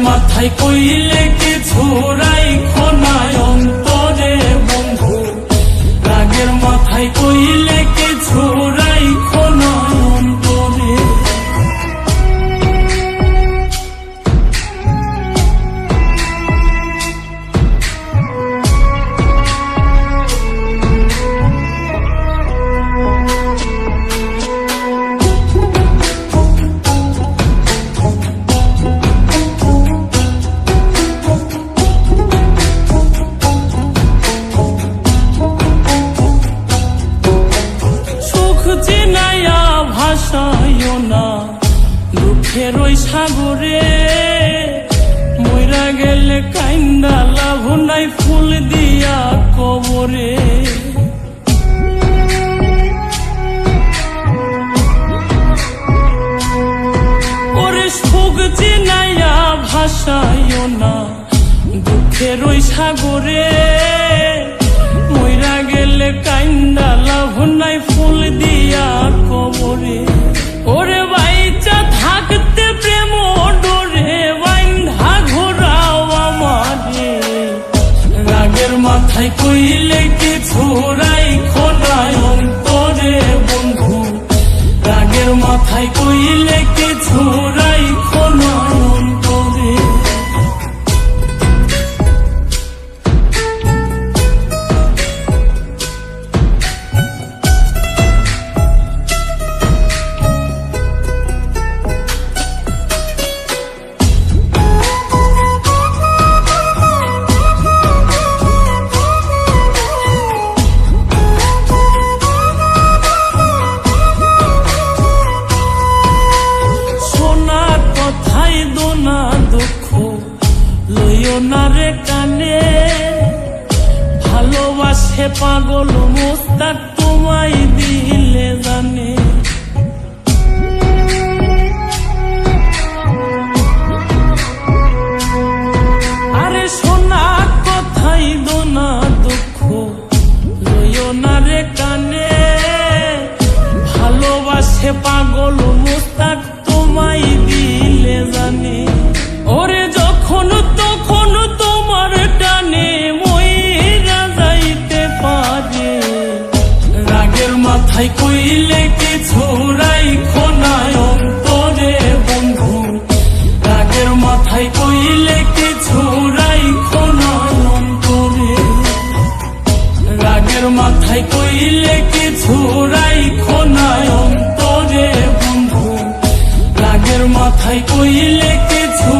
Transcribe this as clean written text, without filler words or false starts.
মাথায় কইলে কিছু রাইখো না অন্তরে বন্ধু, রাগের মাথায় কইলে কিছু রাইখো না অন্তরে। ভাসাইও না দুঃখের ওই সাগরে, মইরা গেলে কাইন্দা লাভ নাই ফুল দিয়া কবরে। ওরে সুখ চিনাইয়া ভাসাইও না দুঃখের ওই সাগরে, মইরা গেলে কাইন্দা লাভ নাই ফুল দিয়া কবরে। ওরে বাইচা থাকতে প্রেম ডোরে বাইন্ধা ঘোরাও আমারে, রাগের মাথায় কইলে কিছু রাইখো না অন্তরে বন্ধু, রাগের মাথায় কইলে কিছু রাইখো না অন্তরে। দুঃখ লইও না রে কানে, ভালোবাসে পাগল মোস্তাক তোমায় দিলে জানে। আরে সোনা কথাই দোনা দুঃখ লইও না রে কানে, ভালোবাসে পাগল মোস্তাক তোমায় দিলে জানে। ওরে যখন তখন তোমার টানে মইরা যাইতে পারে, রাগের মাথায় কইলে কিছু রাইখো না অন্তরে বন্ধু, রাগের মাথায় কইলে কিছু রাইখো না অন্তরে, রাগের মাথায় কইলে কিছু রাইখো না অন্তরে বন্ধু, রাগের মাথায় কইলে কিছু